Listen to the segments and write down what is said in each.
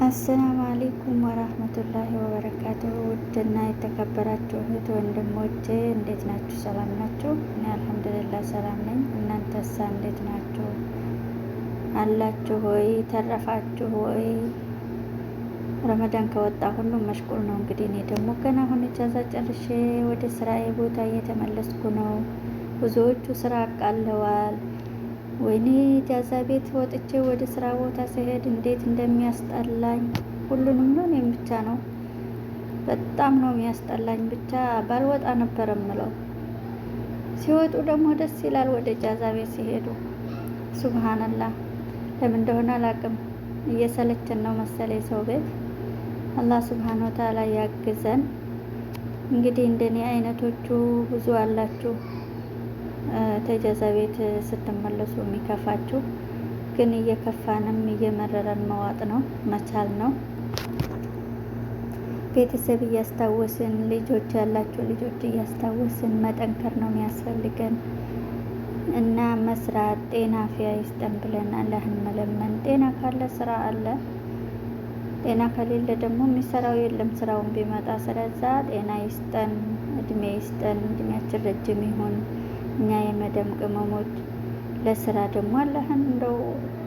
አሰላሙ አለይኩም ወራህመቱላሂ ወበረካቱሁ። ውድና የተከበራችሁ እህት ወንድሞቼ እንዴት ናችሁ? ሰላም ናችሁ? እኔ አልሐምዱሊላህ ሰላም ነኝ። እናንተሳ እንዴት ናችሁ? አላችሁ ሆይ? ተረፋችሁ ሆይ? ረመዳን ከወጣ ሁሉም መሽቁል ነው። እንግዲህ እኔ ደግሞ ገና አሁን ኢጃዛ ጨርሼ ወደ ስራዬ ቦታ እየተመለስኩ ነው። ብዙዎቹ ስራ አቃለዋል። ወይኔ ኢጃዛ ቤት ወጥቼ ወደ ስራ ቦታ ስሄድ እንዴት እንደሚያስጠላኝ ሁሉንም ነው እኔም ብቻ ነው። በጣም ነው የሚያስጠላኝ። ብቻ ባልወጣ ነበር የምለው። ሲወጡ ደግሞ ደስ ይላል። ወደ ኢጃዛ ቤት ሲሄዱ ሱብሃንአላህ፣ ለምን እንደሆነ አላውቅም። እየሰለችን ነው መሰለኝ ሰው ቤት። አላህ ሱብሃነ ወተዓላ ያግዘን። እንግዲህ እንደኔ አይነቶቹ ብዙ አላችሁ ተኢጃዛ ቤት ስትመለሱ የሚከፋችሁ፣ ግን እየከፋንም እየመረረን መዋጥ ነው መቻል ነው። ቤተሰብ እያስታወስን፣ ልጆች ያላችሁ ልጆች እያስታወስን መጠንከር ነው የሚያስፈልገን እና መስራት፣ ጤና አፍያ ይስጠን ብለን አላህን መለመን። ጤና ካለ ስራ አለ፣ ጤና ከሌለ ደግሞ የሚሰራው የለም ስራውን ቢመጣ። ስለዛ ጤና ይስጠን፣ እድሜ ይስጠን፣ እድሜያችን ረጅም ይሁን። እኛ የመደም ቅመሞች ለስራ ደግሞ አላህን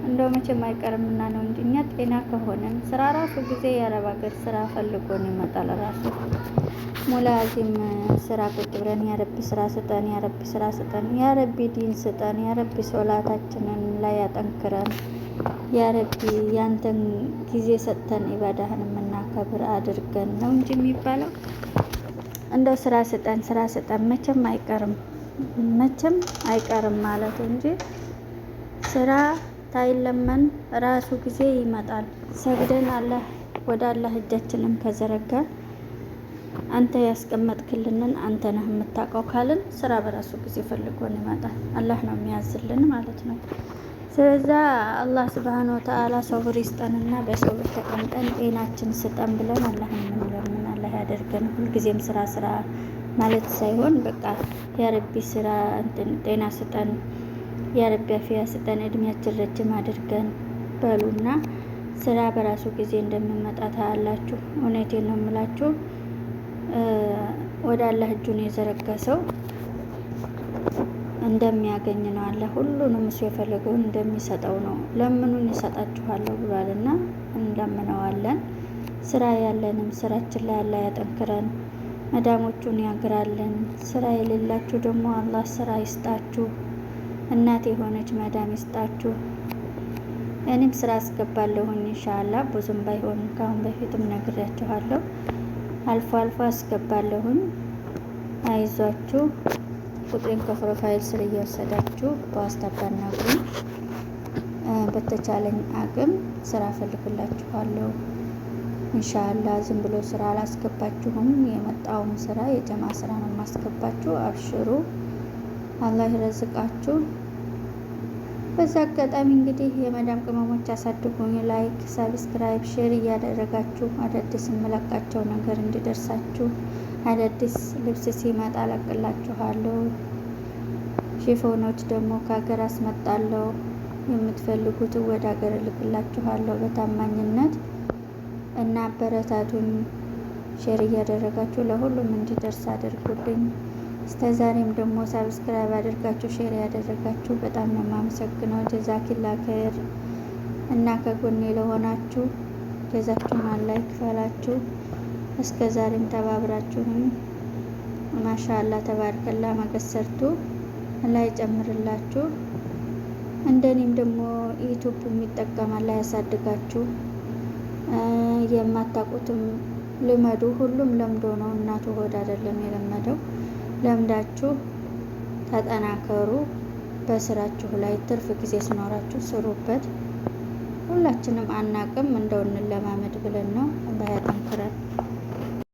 እንደው መቼም አይቀርምና ነው እንጂ እኛ ጤና ከሆነን ስራ ራሱ ጊዜ የአረብ ሀገር ስራ ፈልጎን ይመጣል። ራሱ ሙላዚም ስራ ቁጭ ብለን ያረቢ ስራ ስጠን፣ ያረቢ ስራ ስጠን፣ ያረቢ ዲን ስጠን፣ ያረቢ ሶላታችንን ላይ ያጠንክረን፣ ያረቢ ያንተን ጊዜ ሰጥተን ኢባዳህን የምናከብር አድርገን ነው እንጂ የሚባለው እንደው ስራ ስጠን፣ ስራ ስጠን መቼም አይቀርም ማለት እንጂ ስራ ታይለመን ራሱ ጊዜ ይመጣል። ሰግደን ወደ አላህ እጃችንን ከዘረጋን አንተ ያስቀመጥክልንን አንተ ነህ የምታውቀው ካልን ስራ በራሱ ጊዜ ፈልጎን ይመጣል። አላህ ነው የሚያዝልን ማለት ነው። ስለዛ አላህ ሱብሃነ ወተዓላ ሰብር ይስጠንና በሰብር ተቀምጠን ጤናችን ስጠን ብለን አላህን የምንለምን አላህ ያደርገን። ሁልጊዜም ስራ ማለት ሳይሆን በቃ ያረቢ ስራ ጤና ስጠን፣ ያረቢ አፍያ ስጠን፣ እድሜያችን ረጅም አድርገን በሉና ስራ በራሱ ጊዜ እንደሚመጣ ታያላችሁ። እውነቴን ነው የምላችሁ። ወደ አላህ እጁን የዘረጋ ሰው እንደሚያገኝ ነው። አላህ ሁሉንም እሱ የፈለገውን እንደሚሰጠው ነው። ለምኑን ይሰጣችኋለሁ ብሏልና እንለምነዋለን። ስራ ያለንም ስራችን ላይ አላህ ያጠንክረን፣ መዳሞቹን ያግራለን። ስራ የሌላችሁ ደግሞ አላህ ስራ ይስጣችሁ፣ እናት የሆነች መዳም ይስጣችሁ። እኔም ስራ አስገባለሁኝ ኢንሻአላህ፣ ብዙም ባይሆን ካሁን በፊትም ነግሬያችኋለሁ። አልፎ አልፎ አስገባለሁኝ። አይዟችሁ። ቁጥሬን ከፕሮፋይል ስር እየወሰዳችሁ በዋትስአፕ አናግሩኝ። በተቻለኝ አቅም ስራ ፈልግላችኋለሁ ኢንሻአላህ። ዝም ብሎ ስራ አላስገባችሁም። የመጣውን ስራ የጀማ ስራ ነው የማስገባችሁ። አብሽሩ፣ አላህ ይረዝቃችሁ። በዛ አጋጣሚ እንግዲህ የመዳም ቅመሞች አሳድጉኝ። ላይክ፣ ሰብስክራይብ፣ ሼር እያደረጋችሁ አዳዲስ የምለቃቸው ነገር እንዲደርሳችሁ። አዳዲስ ልብስ ሲመጣ አለቅላችኋለሁ። ሺፎኖች ደግሞ ከሀገር አስመጣለሁ። የምትፈልጉት ወደ ሀገር እልክላችኋለሁ በታማኝነት እና አበረታቱኝ። ሼር እያደረጋችሁ ለሁሉም እንዲደርስ አድርጉልኝ። እስከዛሬም ደግሞ ሰብስክራይብ አድርጋችሁ ሼር ያደረጋችሁ በጣም ነው የማመሰግነው። ጀዛኪላ ኸይር እና ከጎኔ ለሆናችሁ ጀዛችሁን አላህ ይክፈላችሁ። እስከዛሬም ተባብራችሁኝ ማሻአላህ ተባርከላ መገሰርቱ አላህ ይጨምርላችሁ። እንደኔም ደግሞ ዩቲዩብ የሚጠቀም አላህ ያሳድጋችሁ። የማታውቁትም ልመዱ። ሁሉም ለምዶ ነው፣ እናቱ ሆድ አይደለም የለመደው። ለምዳችሁ ተጠናከሩ። በስራችሁ ላይ ትርፍ ጊዜ ሲኖራችሁ ስሩበት። ሁላችንም አናቅም፣ እንደው እንለማመድ ብለን ነው። አላህ ያጠንክረን።